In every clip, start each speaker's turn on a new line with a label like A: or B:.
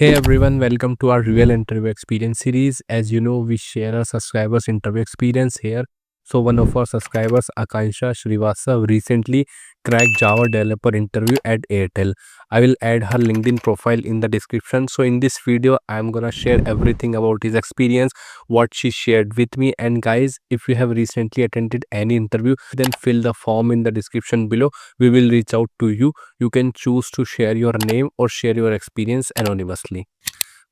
A: Hey everyone, welcome to our real interview experience series. As you know, we share our subscribers' interview experience here. So, one of our subscribers, Akansha Srivastav, recently cracked Java developer interview at Airtel. I will add her LinkedIn profile in the description. So, in this video, I'm gonna share everything about his experience, what she shared with me. And guys, if you have recently attended any interview, then fill the form in the description below. We will reach out to you. You can choose to share your name or share your experience anonymously.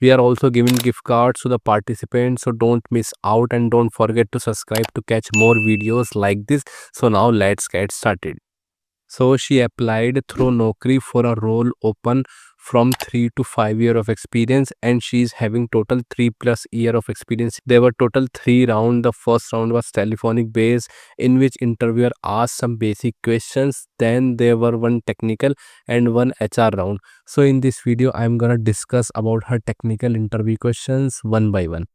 A: We are also giving gift cards to the participants, so don't miss out and don't forget to subscribe to catch more videos like this. So now let's get started. So she applied through Naukri for a role open from 3 to 5 year of experience, and she's having total 3+ year of experience. There were total 3 rounds. The first round was telephonic based, in which interviewer asked some basic questions. Then there were one technical and one HR round. So in this video, I'm gonna discuss about her technical interview questions one by one.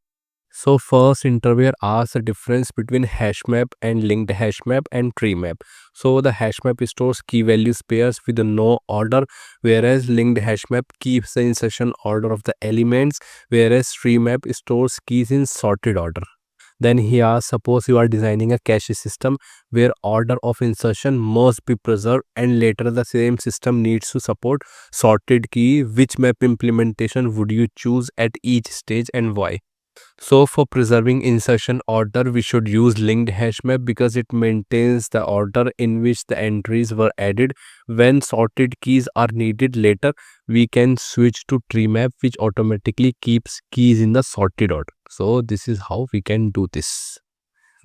A: So first interviewer asks the difference between hash map and linked hash map and tree map. So the hash map stores key values pairs with no order, whereas linked hash map keeps the insertion order of the elements, whereas tree map stores keys in sorted order. Then he asks, suppose you are designing a cache system where order of insertion must be preserved and later the same system needs to support sorted key. Which map implementation would you choose at each stage and why? So for preserving insertion order, we should use linked hash map because it maintains the order in which the entries were added. When sorted keys are needed later, we can switch to tree map, which automatically keeps keys in the sorted order. So this is how we can do this.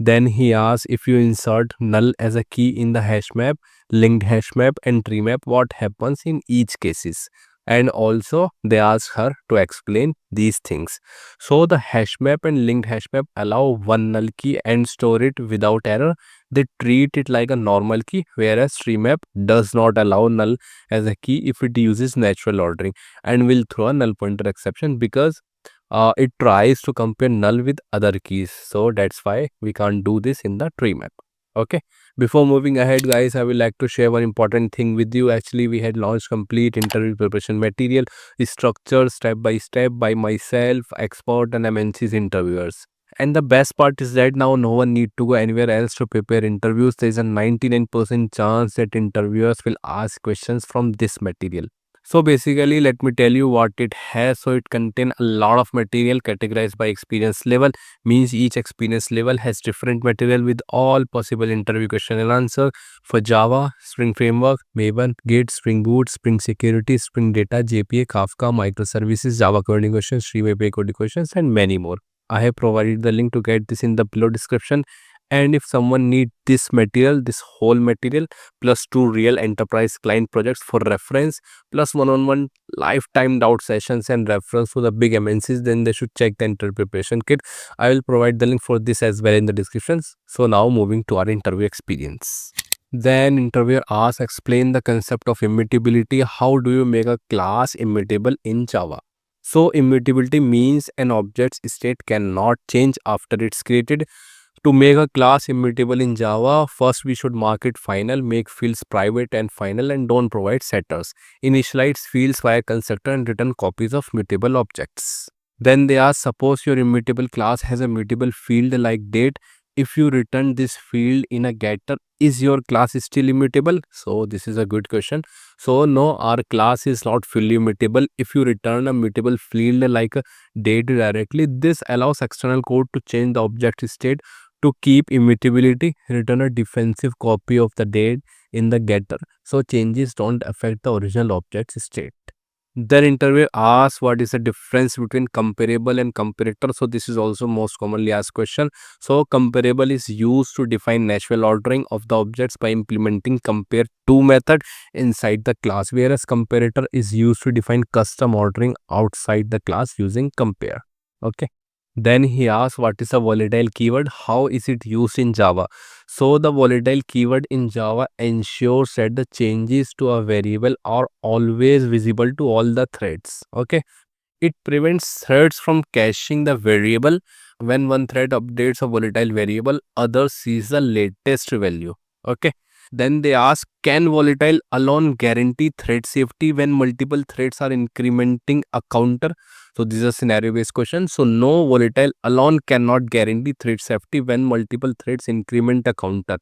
A: Then he asks, if you insert null as a key in the hash map, linked hash map and tree map, what happens in each cases? And also they ask her to explain these things. So the hash map and linked hash map allow one null key and store it without error. They treat it like a normal key, whereas tree map does not allow null as a key if it uses natural ordering and will throw a null pointer exception because it tries to compare null with other keys. So that's why we can't do this in the tree map. Okay, before moving ahead guys, I would like to share one important thing with you. Actually, we had launched complete interview preparation material structured step by step by myself, expert and MNC's interviewers. And the best part is that now no one need to go anywhere else to prepare interviews. There is a 99% chance that interviewers will ask questions from this material. So basically, let me tell you what it has. So it contains a lot of material categorized by experience level. Means each experience level has different material with all possible interview question and answer for Java, Spring Framework, Maven, Git, Spring Boot, Spring Security, Spring Data, JPA, Kafka, microservices, Java coding questions, Stream API coding questions, and many more. I have provided the link to get this in the below description. And if someone need this material, this whole material, plus 2 real enterprise client projects for reference, plus one-on-one lifetime doubt sessions and reference to the big MNCs, then they should check the interview preparation kit. I will provide the link for this as well in the descriptions. So now moving to our interview experience. Then interviewer asks, explain the concept of immutability. How do you make a class immutable in Java? So immutability means an object's state cannot change after it's created. To make a class immutable in Java, first we should mark it final, make fields private and final, and don't provide setters. Initialize fields via constructor and return copies of mutable objects. Then they ask, suppose your immutable class has a mutable field like date. If you return this field in a getter, is your class still immutable? So this is a good question. So no, our class is not fully immutable. If you return a mutable field like a date directly, this allows external code to change the object state. To keep immutability, return a defensive copy of the date in the getter so changes don't affect the original object's state. Then interviewer asks, what is the difference between comparable and comparator? So this is also most commonly asked question. So comparable is used to define natural ordering of the objects by implementing compare to method inside the class, whereas comparator is used to define custom ordering outside the class using compare. Okay. Then he asks, what is a volatile keyword? How is it used in Java? So the volatile keyword in Java ensures that the changes to a variable are always visible to all the threads. Okay. It prevents threads from caching the variable. When one thread updates a volatile variable, others sees the latest value. Okay. Then they ask, can volatile alone guarantee thread safety when multiple threads are incrementing a counter? So this is a scenario based question. So no, volatile alone cannot guarantee thread safety when multiple threads increment a counter.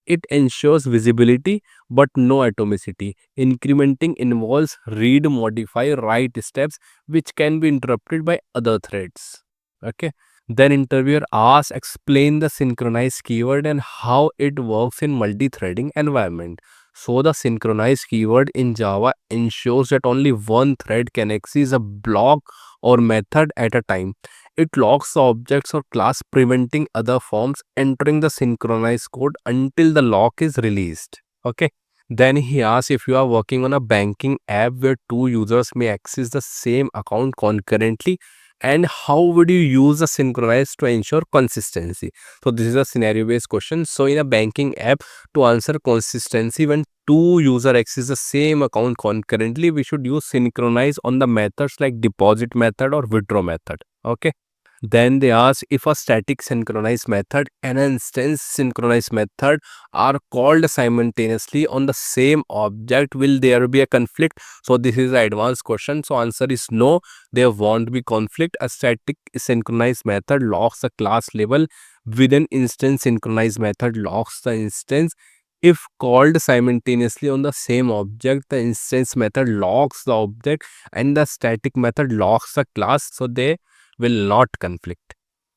A: It ensures visibility but no atomicity. Incrementing involves read, modify, write steps which can be interrupted by other threads. Okay. Then interviewer asks, explain the synchronize keyword and how it works in multi-threading environment. So the synchronize keyword in Java ensures that only one thread can access a block or method at a time. It locks the objects or class, preventing other forms entering the synchronized code until the lock is released. Okay. Then he asks, if you are working on a banking app where two users may access the same account concurrently, and how would you use the synchronize to ensure consistency? So this is a scenario based question. So in a banking app, to answer consistency when two user access the same account concurrently, we should use synchronize on the methods like deposit method or withdraw method. Okay. Then they ask, if a static synchronized method and an instance synchronized method are called simultaneously on the same object, will there be a conflict? So this is an advanced question. So answer is no, there won't be conflict. A static synchronized method locks the class level with an instance synchronized method locks the instance. If called simultaneously on the same object, the instance method locks the object and the static method locks the class, so they will not conflict.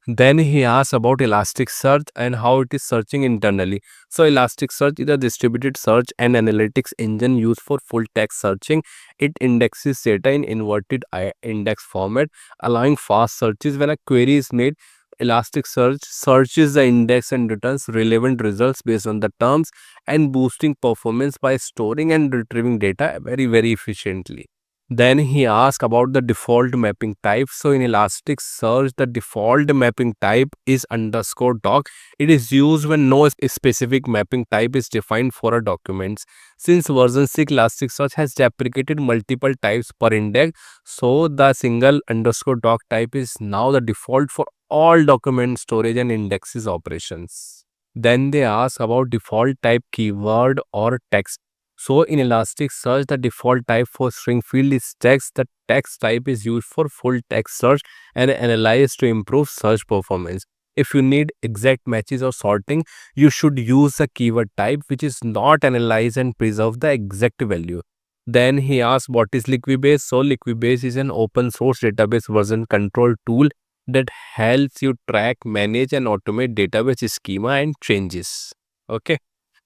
A: Then he asks about Elasticsearch and how it is searching internally. So Elasticsearch is a distributed search and analytics engine used for full text searching. It indexes data in inverted index format, allowing fast searches. When a query is made, Elasticsearch searches the index and returns relevant results based on the terms, and boosting performance by storing and retrieving data very efficiently. Then he asked about the default mapping type. So in Elasticsearch, the default mapping type is underscore doc. It is used when no specific mapping type is defined for a document. Since version 6 Elasticsearch has deprecated multiple types per index, so the single underscore doc type is now the default for all document storage and indexes operations. Then they ask about default type keyword or text. So in Elasticsearch, the default type for string field is text. The text type is used for full text search and analyzed to improve search performance. If you need exact matches or sorting, you should use the keyword type which is not analyzed and preserve the exact value. Then he asks, what is Liquibase? So Liquibase is an open source database version control tool that helps you track, manage and automate database schema and changes. Okay.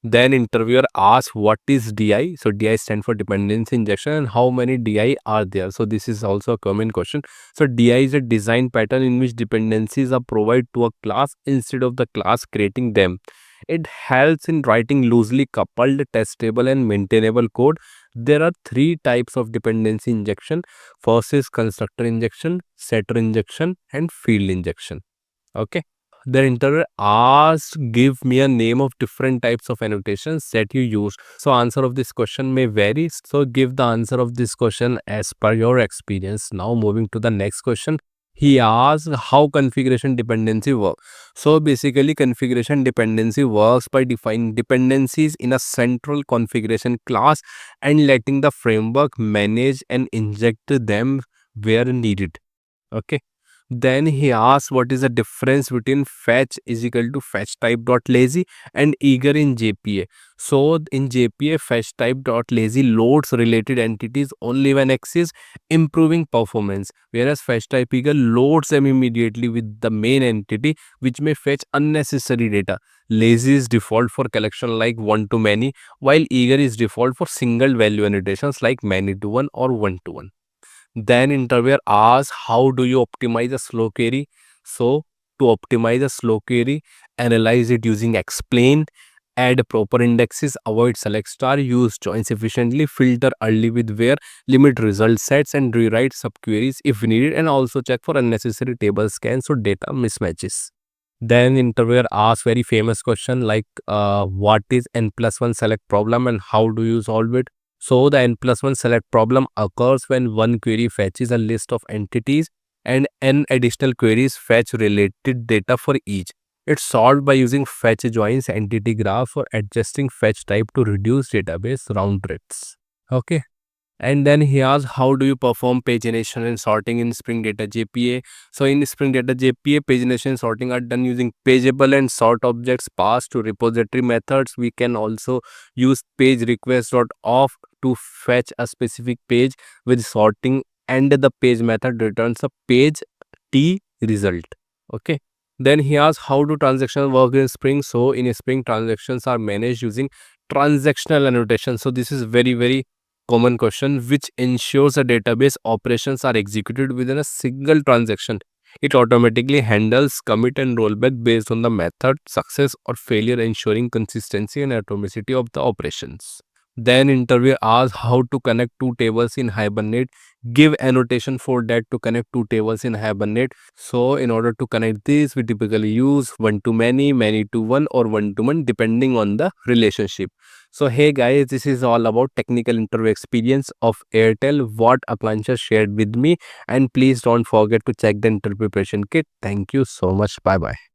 A: Then interviewer asks, what is DI? So DI stands for dependency injection, and how many DI are there? So this is also a common question. So DI is a design pattern in which dependencies are provided to a class instead of the class creating them. It helps in writing loosely coupled, testable and maintainable code. There are three types of dependency injection. First is constructor injection, setter injection and field injection. Okay. The interviewer asked, give me a name of different types of annotations that you use. So answer of this question may vary. So give the answer of this question as per your experience. Now moving to the next question. He asked how configuration dependency works. So basically configuration dependency works by defining dependencies in a central configuration class and letting the framework manage and inject them where needed. Okay. Then he asks, what is the difference between fetch is equal to fetch type dot lazy and eager in JPA. So in JPA, fetch type dot lazy loads related entities only when accessed, improving performance, whereas fetch type eager loads them immediately with the main entity, which may fetch unnecessary data. Lazy is default for collection like one to many, while eager is default for single value annotations like many to one or one to one. Then interviewer asks, how do you optimize a slow query? So to optimize a slow query, analyze it using explain, add proper indexes, avoid select star, use joins efficiently, filter early with where, limit result sets and rewrite subqueries if needed, and also check for unnecessary table scans or data mismatches. Then interviewer asks very famous question like what is n+1 select problem and how do you solve it? So the n+1 select problem occurs when one query fetches a list of entities and n additional queries fetch related data for each. It's solved by using fetch joins, entity graph, or adjusting fetch type to reduce database round trips. Okay. And then he asks, how do you perform pagination and sorting in Spring Data JPA? So in Spring Data JPA, pagination and sorting are done using pageable and sort objects passed to repository methods. We can also use page request.off to fetch a specific page with sorting, and the page method returns a page T result. Okay. Then he asks, how do transactions work in Spring? So in Spring, transactions are managed using transactional annotation. So this is very common question, which ensures the database operations are executed within a single transaction. It automatically handles commit and rollback based on the method success or failure, ensuring consistency and atomicity of the operations. Then interviewer asks how to connect two tables in Hibernate. Give annotation for that to connect two tables in Hibernate. So in order to connect this, we typically use one to many, many to one, or one to one, depending on the relationship. So hey guys, this is all about technical interview experience of Airtel, what Akansha shared with me. And please don't forget to check the interview preparation kit. Thank you so much. Bye bye.